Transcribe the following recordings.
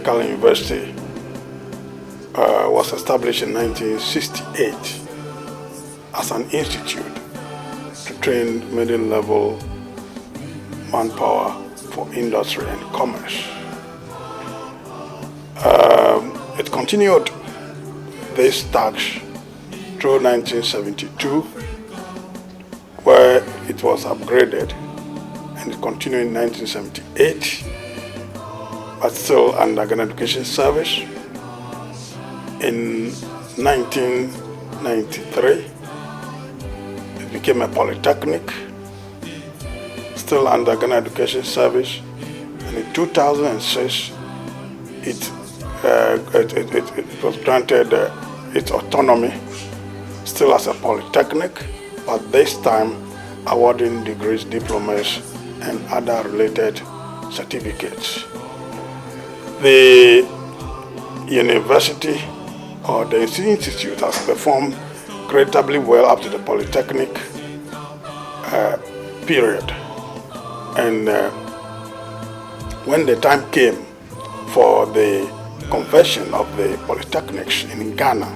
Technical University was established in 1968 as an institute to train middle-level manpower for industry and commerce. It continued this task through 1972, where it was upgraded, and it continued in 1978, but still under an education service. In 1993, it became a Polytechnic, still under an education service, and in 2006, it was granted its autonomy, still as a Polytechnic, but this time awarding degrees, diplomas, and other related certificates. The university or the institute has performed creditably well up to the Polytechnic period. And when the time came for the conversion of the Polytechnics in Ghana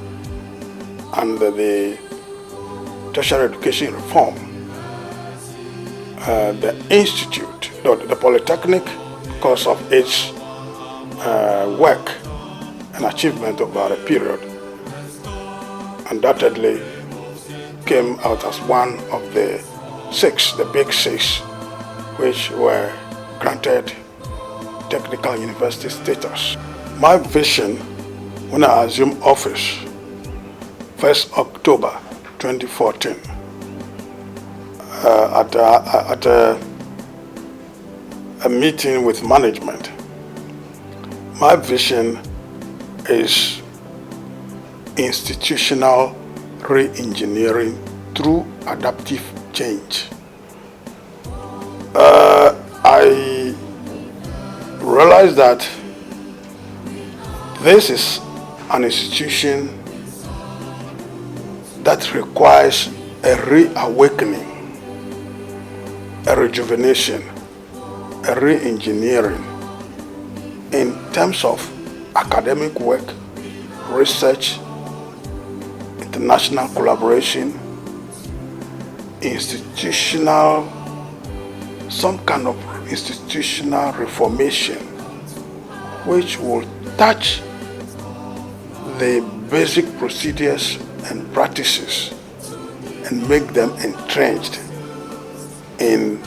and the tertiary education reform, the institute, the Polytechnic, because of its work and achievement over a period, undoubtedly came out as one of the six, the big six, which were granted technical university status. My vision when I assumed office, 1st October 2014, at a meeting with management, my vision is institutional re-engineering through adaptive change. I realize that this is an institution that requires a reawakening, a rejuvenation, a re-engineering in terms of academic work, research, international collaboration, some kind of institutional reformation which will touch the basic procedures and practices and make them entrenched in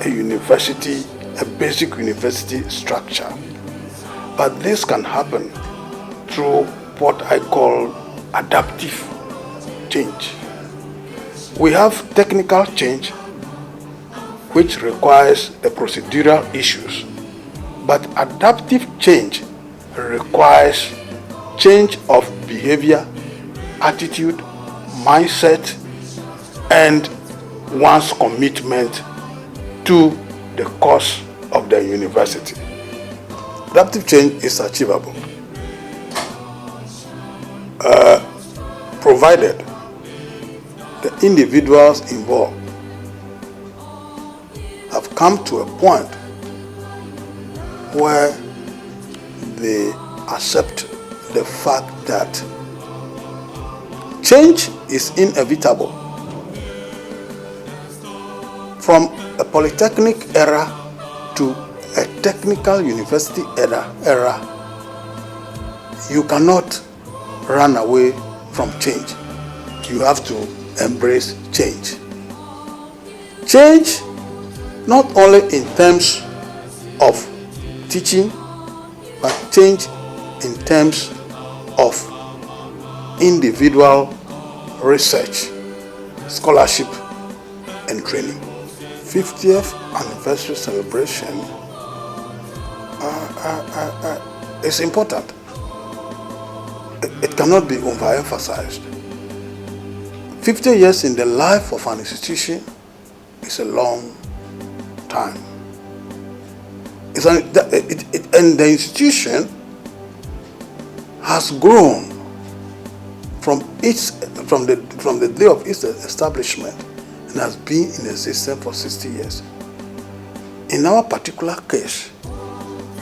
a university, a basic university structure. But this can happen through what I call adaptive change. We have technical change, which requires the procedural issues, but adaptive change requires change of behavior, attitude, mindset, and one's commitment to the cause of the university. Adaptive change is achievable, provided the individuals involved have come to a point where they accept the fact that change is inevitable. From a polytechnic era to a technical university era, you cannot run away from change. You have to embrace change. Change not only in terms of teaching, but change in terms of individual research, scholarship, and training. 50th anniversary celebration is important. It cannot be overemphasized. 50 years in the life of an institution is a long time. And the institution has grown from the day of its establishment and has been in existence for 60 years. In our particular case,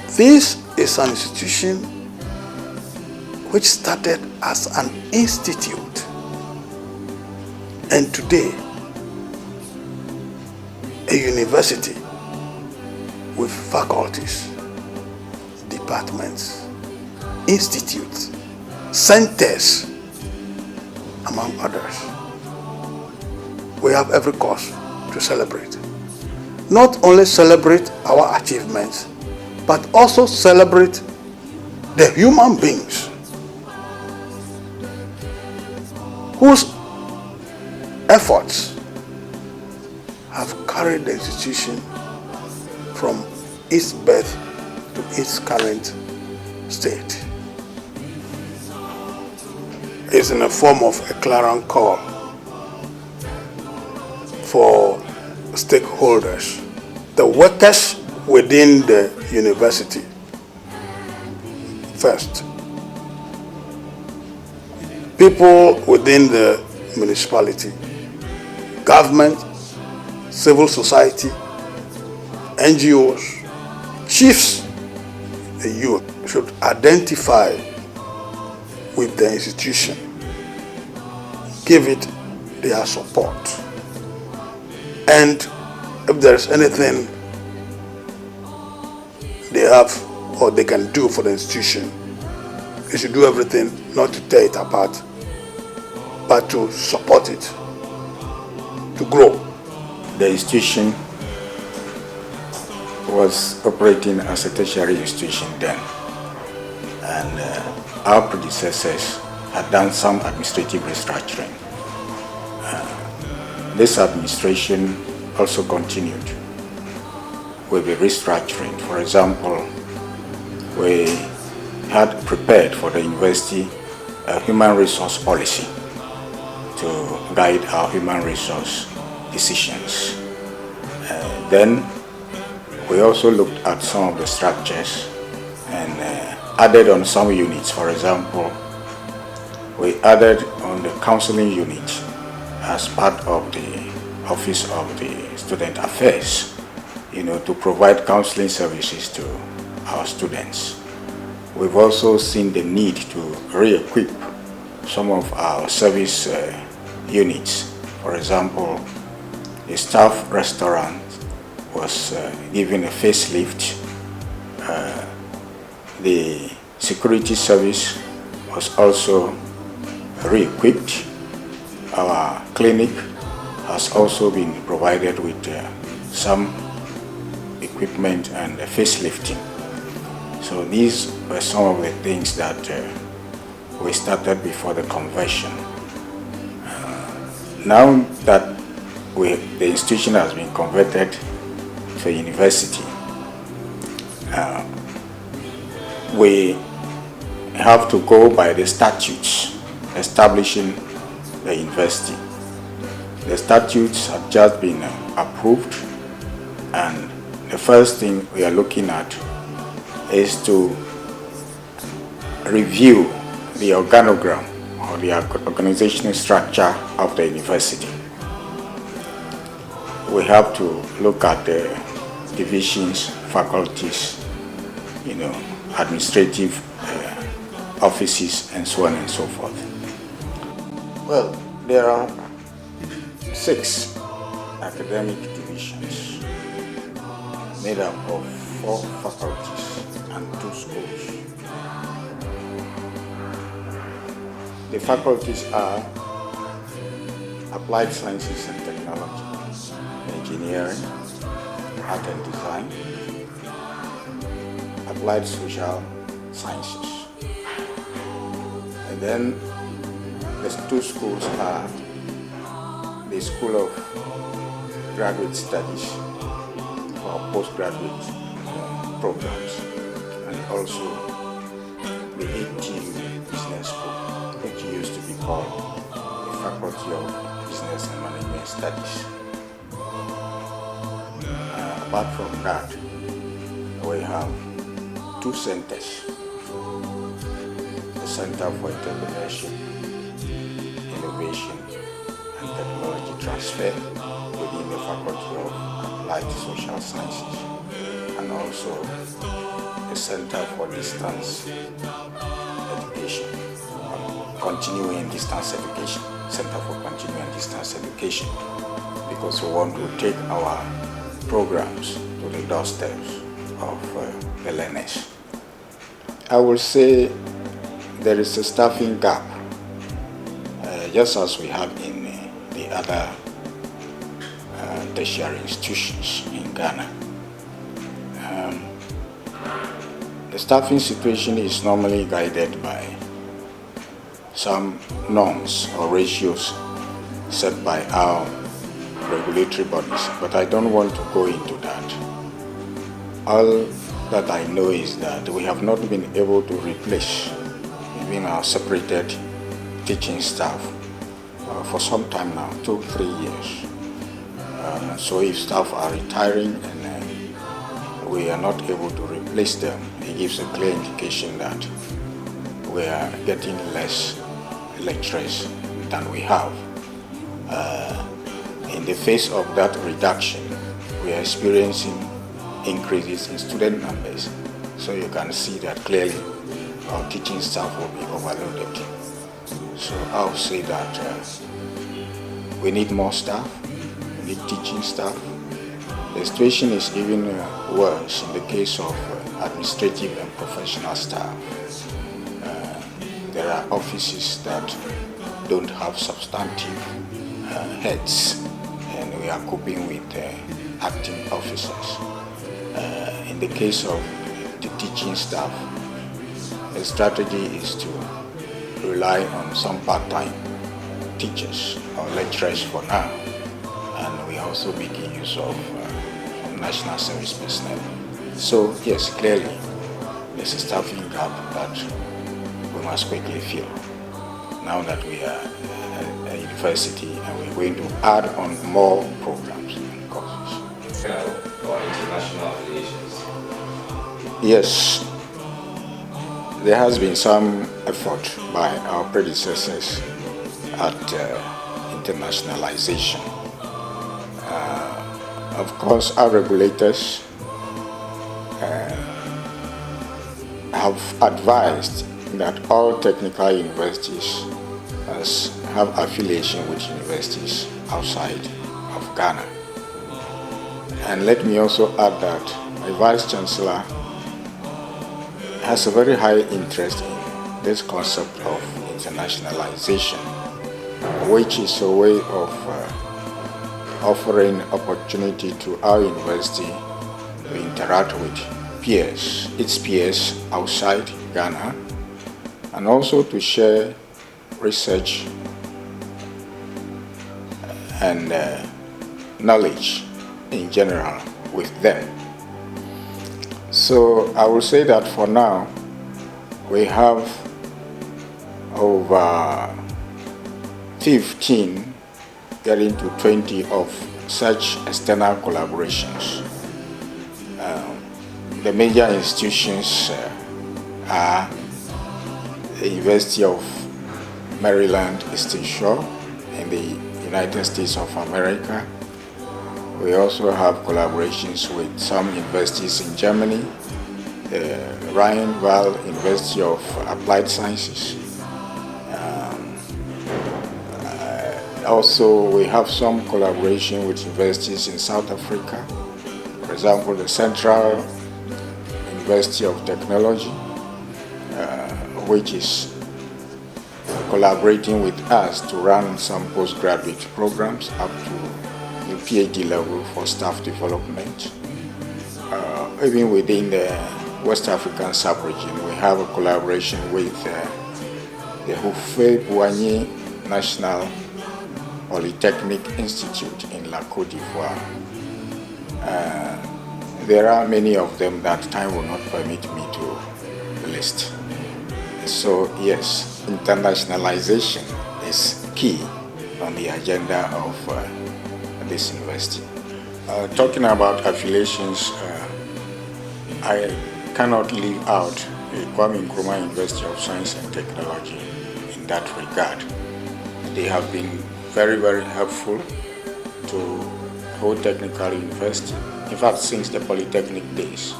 This is an institution which started as an institute, and today a university with faculties, departments, institutes, centers, among others. We have every cause to celebrate. Not only celebrate our achievements, but also celebrate the human beings whose efforts have carried the institution from its birth to its current state. It's in the form of a clarion call for stakeholders, the workers within the university first, people within the municipality, government, civil society, NGOs, chiefs, the youth should identify with the institution, give it their support, and if there's anything they have or they can do for the institution, they should do everything not to tear it apart, but to support it, to grow. The institution was operating as a tertiary institution then, and our predecessors had done some administrative restructuring. This administration also continued with the restructuring. For example, we had prepared for the university a human resource policy to guide our human resource decisions. Then we also looked at some of the structures and added on some units. For example, we added on the counseling unit as part of the Office of the Student Affairs, to provide counseling services to our students. We've also seen the need to re-equip some of our service units. For example, the staff restaurant was given a facelift. The security service was also re-equipped. Our clinic has also been provided with some equipment and facelifting. So these were some of the things that we started before the conversion. Now that the institution has been converted to a university, we have to go by the statutes establishing the university. The statutes have just been approved, and the first thing we are looking at is to review the organogram or the organizational structure of the university. We have to look at the divisions, faculties, administrative offices, and so on and so forth. Well, there are 6 academic divisions made up of 4 faculties and 2 schools. The faculties are Applied Sciences and Technology, Engineering, Art and Design, Applied Social Sciences. And then the 2 schools are the School of Graduate Studies for postgraduate programs, and also the ATU Business School, which used to be called the Faculty of Business and Management Studies. Apart from that, we have 2 centers: the Center for Entrepreneurship, Innovation and Technology Transfer within the Faculty of Applied Social Sciences, and and also the Center for Distance Education, Continuing Distance Education, Center for Continuing Distance Education, because we want to take our programs to the doorsteps of the learners. I will say there is a staffing gap, just as we have in the other tertiary institutions in Ghana. The staffing situation is normally guided by some norms or ratios set by our regulatory bodies, but I don't want to go into that. All that I know is that we have not been able to replace even our separated teaching staff for some time now, 2-3 years. So if staff are retiring and we are not able to replace them, it gives a clear indication that we are getting less lecturers than we have. In the face of that reduction, we are experiencing increases in student numbers. So you can see that clearly our teaching staff will be overloaded. So I'll say that we need more staff, we need teaching staff. The situation is even worse in the case of administrative and professional staff. There are offices that don't have substantive heads, and we are coping with acting officers. In the case of the teaching staff, the strategy is to rely on some part-time teachers or lecturers for now, and we also making use of national service personnel. So yes, clearly there's a staffing gap that we must quickly fill now that we are a university and we're going to add on more programs and courses. Or international affiliations? Yes, there has been some effort by our predecessors at internationalization. Of course, our regulators have advised that all technical universities have affiliation with universities outside of Ghana. And let me also add that my Vice Chancellor has a very high interest in this concept of internationalization, which is a way of offering opportunity to our university to interact with its peers outside Ghana, and also to share research and knowledge in general with them. So I will say that for now we have over 15 getting to 20 of such external collaborations. The major institutions are the University of Maryland, Eastern Shore in the United States of America. We also have collaborations with some universities in Germany, the Rhine-Waal University of Applied Sciences. Also, we have some collaboration with universities in South Africa. For example, the Central University of Technology, which is collaborating with us to run some postgraduate programs up to the PhD level for staff development. Even within the West African sub-region, we have a collaboration with the Houphouët-Boigny National Polytechnic Institute in La Côte d'Ivoire. There are many of them that time will not permit me to list. So yes, internationalization is key on the agenda of this university. Talking about affiliations, I cannot leave out the Kwame Nkrumah University of Science and Technology in that regard. They have been very, very helpful to whole technical university in fact since the Polytechnic days.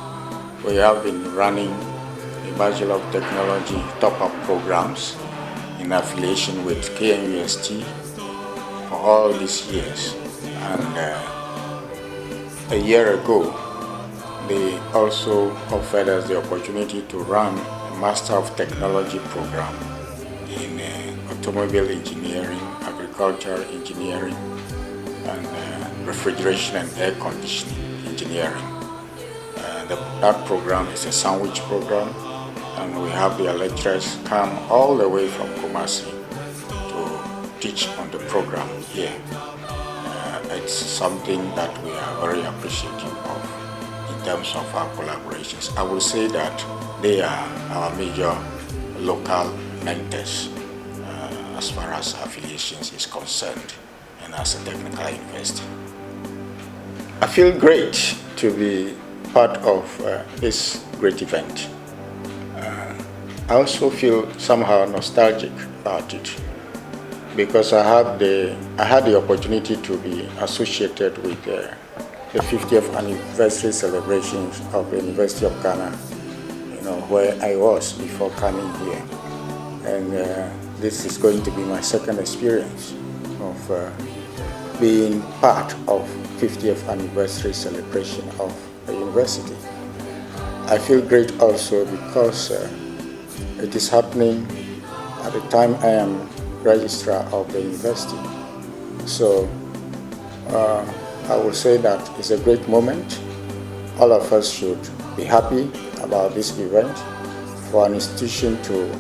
We have been running a Bachelor of Technology top-up programs in affiliation with KNUST for all these years. And a year ago, they also offered us the opportunity to run a Master of Technology program in automobile engineering, agricultural engineering, and refrigeration and air conditioning engineering. That program is a sandwich program, and we have the lecturers come all the way from Kumasi to teach on the program here. It's something that we are very appreciative of in terms of our collaborations. I will say that they are our major local mentors as far as affiliations is concerned and as a technical university. I feel great to be part of this great event. I also feel somehow nostalgic about it because I had the opportunity to be associated with the 50th anniversary celebrations of the University of Ghana, where I was before coming here. And this is going to be my second experience of being part of 50th anniversary celebration of the university. I feel great also because it is happening at the time I am registrar of the university. So I will say that it's a great moment. All of us should be happy about this event. For an institution to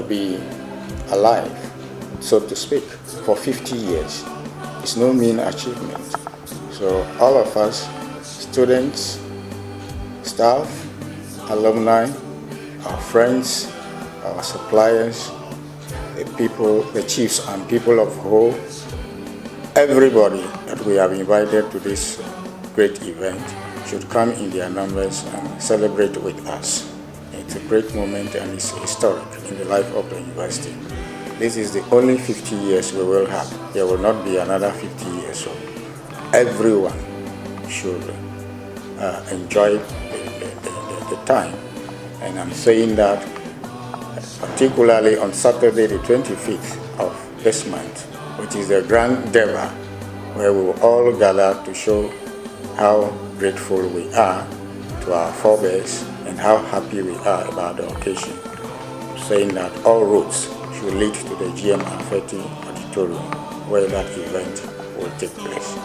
be alive, so to speak, for 50 years is no mean achievement. So all of us, students, staff, alumni, our friends, our suppliers, the chiefs and people of whole, everybody that we have invited to this great event should come in their numbers and celebrate with us. It's a great moment and it's historic in the life of the university. This is the only 50 years we will have. There will not be another 50 years. So everyone should enjoy the time. And I'm saying that particularly on Saturday the 25th of this month, which is the Grand Deva, where we will all gather to show how grateful we are to our forebears and how happy we are about the occasion. Saying that all roads should lead to the GM Anfeti Auditorium where that event will take place.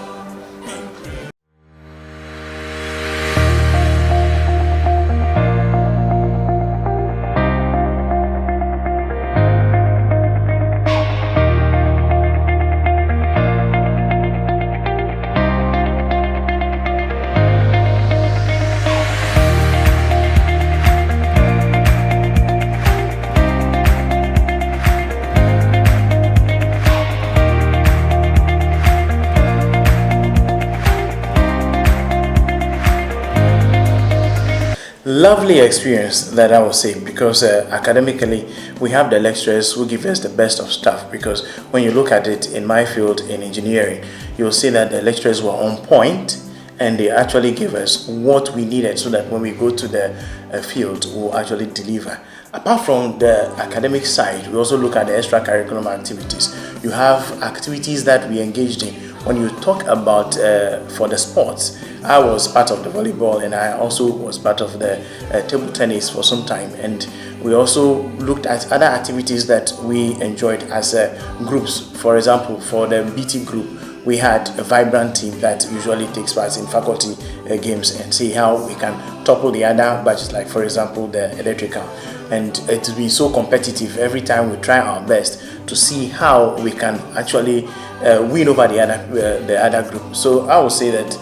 Lovely experience, that I would say, because academically we have the lecturers who give us the best of stuff. Because when you look at it in my field in engineering, you'll see that the lecturers were on point and they actually gave us what we needed so that when we go to the field we'll actually deliver. Apart from the academic side, we also look at the extracurricular activities. You have activities that we engaged in. When you talk about for the sports, I was part of the volleyball and I also was part of the table tennis for some time. And we also looked at other activities that we enjoyed as groups. For example, for the BT group, we had a vibrant team that usually takes part in faculty games and see how we can topple the other batches, like for example the electrical. And it will be so competitive every time we try our best to see how we can actually win over the other group. So I would say that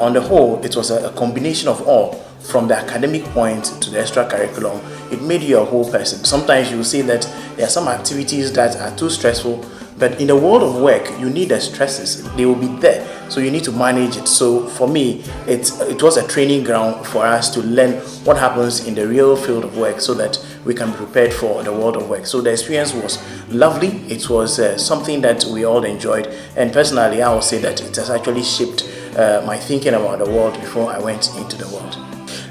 on the whole, it was a combination of all, from the academic point to the extracurriculum. It made you a whole person. Sometimes you will see that there are some activities that are too stressful, but in the world of work, you need the stresses. They will be there, so you need to manage it. So for me, it was a training ground for us to learn what happens in the real field of work so that we can be prepared for the world of work. So the experience was lovely. It was something that we all enjoyed. And personally, I would say that it has actually shaped my thinking about the world before I went into the world.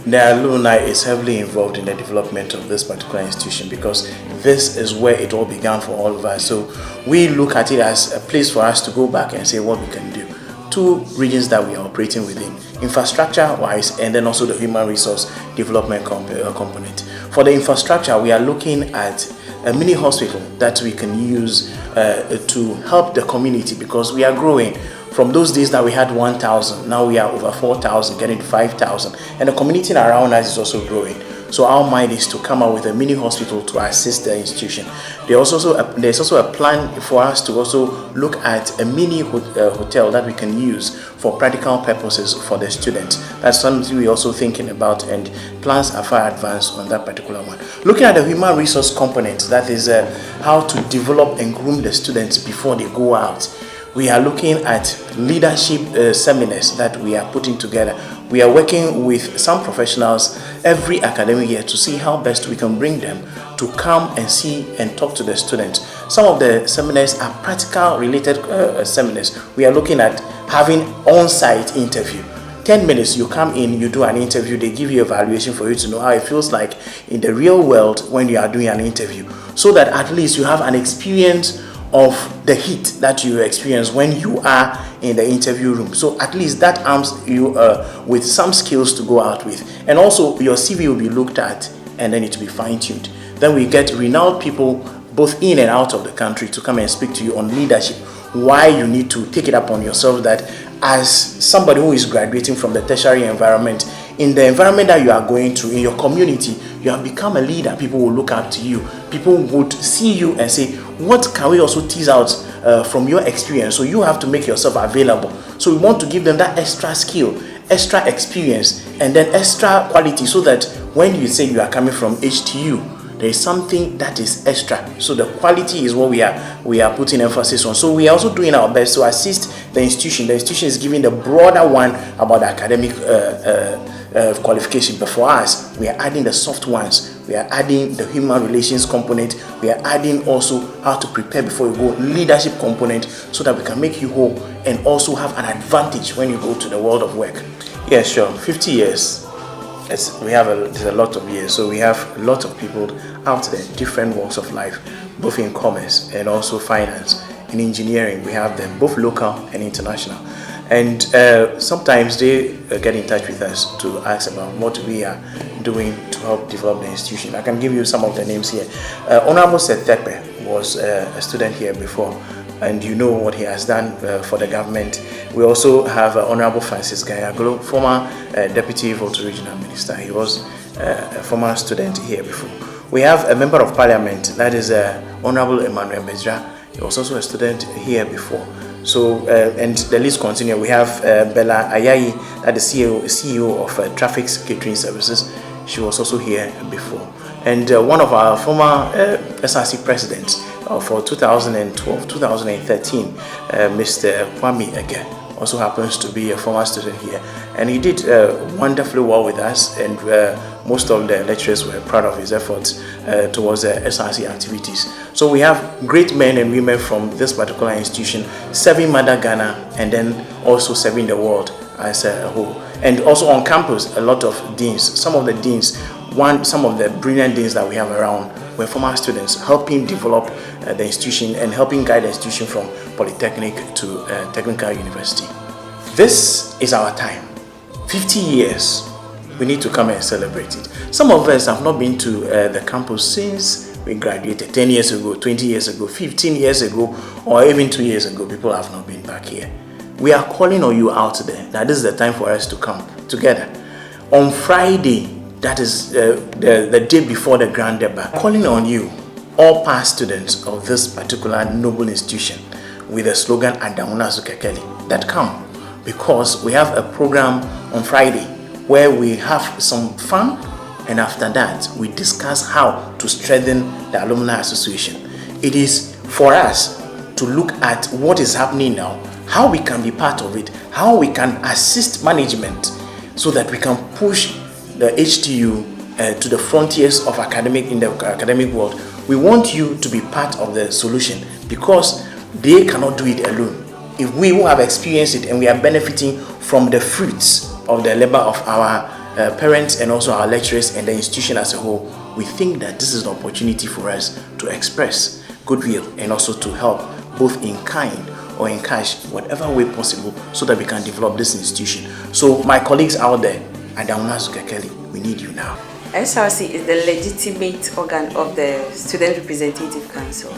The alumni is heavily involved in the development of this particular institution because this is where it all began for all of us. So we look at it as a place for us to go back and say what we can do. Two regions that we are operating within, infrastructure-wise, and then also the human resource development component. For the infrastructure, we are looking at a mini hospital that we can use to help the community because we are growing. From those days that we had 1,000, now we are over 4,000, getting to 5,000, and the community around us is also growing. So our mind is to come out with a mini hospital to assist the institution. There's also a plan for us to also look at a mini hotel that we can use for practical purposes for the students. That's something we're also thinking about, and plans are far advanced on that particular one. Looking at the human resource component, that is how to develop and groom the students before they go out. We are looking at leadership seminars that we are putting together. We are working with some professionals every academic year to see how best we can bring them to come and see and talk to the students. Some of the seminars are practical related seminars. We are looking at having on-site interview. 10 minutes, you come in, you do an interview, they give you an evaluation for you to know how it feels like in the real world when you are doing an interview, so that at least you have an experience of the heat that you experience when you are in the interview room. So at least that arms you with some skills to go out with. And also your CV will be looked at and then it will be fine-tuned. Then we get renowned people both in and out of the country to come and speak to you on leadership, why you need to take it upon yourself that as somebody who is graduating from the tertiary environment, in the environment that you are going through, in your community, you have become a leader. People will look up to you. People would see you and say, what can we also tease out from your experience? So you have to make yourself available. So we want to give them that extra skill, extra experience, and then extra quality, so that when you say you are coming from HTU, there is something that is extra. So the quality is what we are putting emphasis on. So we are also doing our best to assist the institution. The institution is giving the broader one about the academic qualification, but for us, we are adding the soft ones. We are adding the human relations component. We are adding also how to prepare before you go, leadership component, so that we can make you whole and also have an advantage when you go to the world of work. Yeah, sure. 50 years. There's a lot of years, so we have a lot of people out there, different walks of life, both in commerce and also finance. In engineering, we have them, both local and international. And sometimes they get in touch with us to ask about what we are doing to help develop the institution. I can give you some of the names here. Honorable Setepe was a student here before, and you know what he has done for the government. We also have Honorable Francis Gayaglo, former Deputy Voter Regional Minister. He was a former student here before. We have a Member of Parliament, that is Honorable Emmanuel Mejra. He was also a student here before. So, and the list continues. We have Bella Ayayi, that is CEO of Traffic Catering Services. She was also here before. And one of our former SRC presidents for 2012-2013, Mr. Kwame Ege, also happens to be a former student here. And he did wonderfully well with us, and most of the lecturers were proud of his efforts towards the SRC activities. So we have great men and women from this particular institution serving Mother Ghana and then also serving the world as a whole. And also on campus, a lot of deans. Some of the deans, some of the brilliant deans that we have around were former students, helping develop the institution and helping guide the institution from Polytechnic to Technical University. This is our time. 50 years. We need to come and celebrate it. Some of us have not been to the campus since we graduated 10 years ago, 20 years ago, 15 years ago, or even 2 years ago. People have not been back here. We are calling on you out there. Now this is the time for us to come together. On Friday, that is the day before the Grand Debate, calling on you, all past students of this particular noble institution, with the slogan Adamuna Zukekeli, that come, because we have a program on Friday where we have some fun, and after that we discuss how to strengthen the alumni association. It is for us to look at what is happening now, how we can be part of it, how we can assist management so that we can push the HTU to the frontiers of in the academic world. We want you to be part of the solution, because they cannot do it alone. If we who have experienced it and we are benefiting from the fruits of the labor of our parents and also our lecturers and the institution as a whole, we think that this is an opportunity for us to express goodwill and also to help both in kind or in cash, whatever way possible, so that we can develop this institution. So my colleagues out there, Kelly, we need you now. SRC is the legitimate organ of the Student Representative Council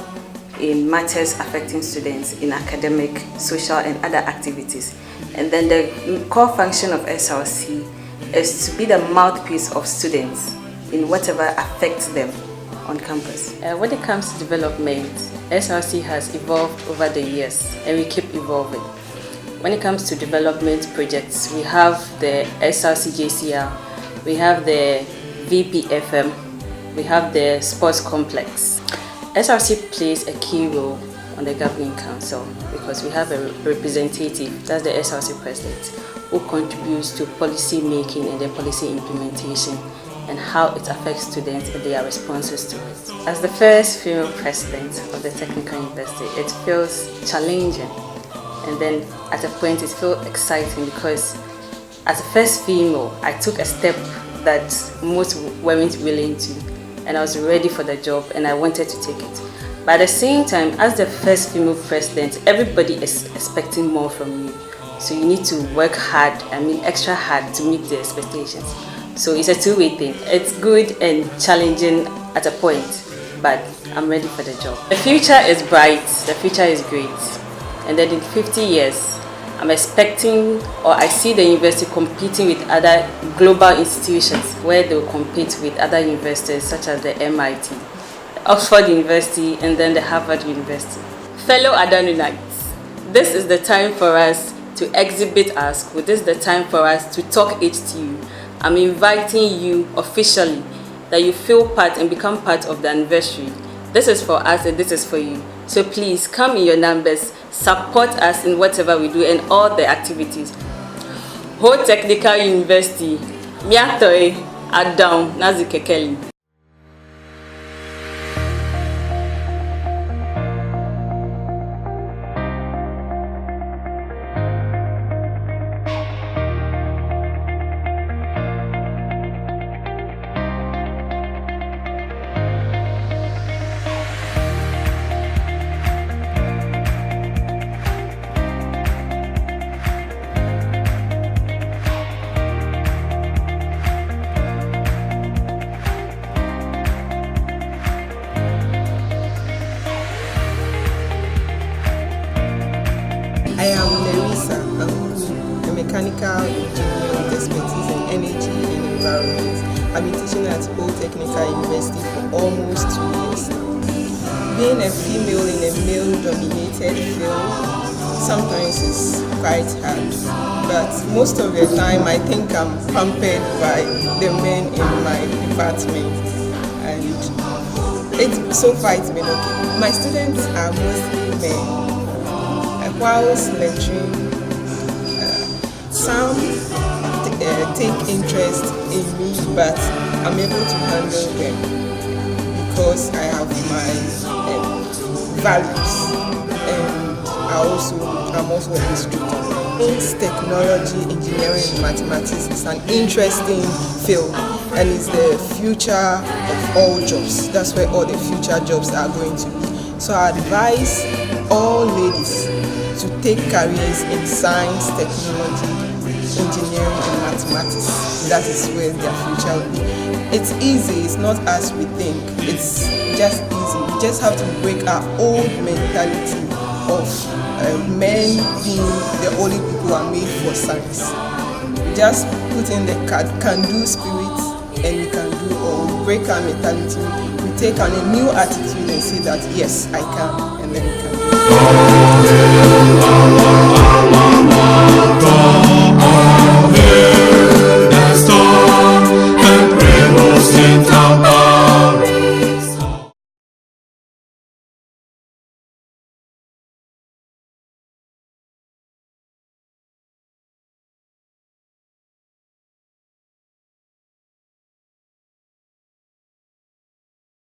in matters affecting students in academic, social and other activities. And then the core function of SRC is to be the mouthpiece of students in whatever affects them on campus. When it comes to development, SRC has evolved over the years and we keep evolving. When it comes to development projects, we have the SRC JCR, we have the VPFM, we have the sports complex. SRC plays a key role on the governing council because we have a representative, that's the SRC president, who contributes to policy making and the policy implementation and how it affects students and their responses to it. As the first female president of the Technical University, it feels challenging, and then at a point it feels exciting because as a first female, I took a step that most weren't willing to, and I was ready for the job and I wanted to take it. But at the same time, as the first female president, everybody is expecting more from you. So you need to work hard, extra hard to meet the expectations. So it's a two-way thing. It's good and challenging at a point, but I'm ready for the job. The future is bright, the future is great. And then in 50 years, I'm expecting, or I see the university competing with other global institutions where they'll compete with other universities such as the MIT, the Oxford University, and then the Harvard University. Fellow Adanunites, this is the time for us to exhibit our school. This is the time for us to talk HTU. I'm inviting you officially that you feel part and become part of the anniversary. This is for us and this is for you. So please come in your numbers, support us in whatever we do and all the activities. Whole Technical University, Miatoe, Adam, Nazikekeli. I am Nerissa Anku, a mechanical engineer with expertise in energy and environment. I've been teaching at Polytechnics University for almost 2 years now. Being a female in a male-dominated field sometimes is quite hard, but most of the time I think I'm pampered by the men in my department, and so far it's been okay. My students are mostly men. Whilst lecturing, some take interest in me, but I'm able to handle them because I have my values, and I'm also a instructor. Technology, engineering, and mathematics is an interesting field, and it's the future of all jobs. That's where all the future jobs are going to be. So I advise all ladies to take careers in science, technology, engineering and mathematics. That is where their future will be. It's easy, it's not as we think. It's just easy. We just have to break our old mentality of men being the only people who are made for science. Just put in the can-do spirit and we can do all. We break our mentality, we take on a new attitude and say that yes, I can, and then we can do it.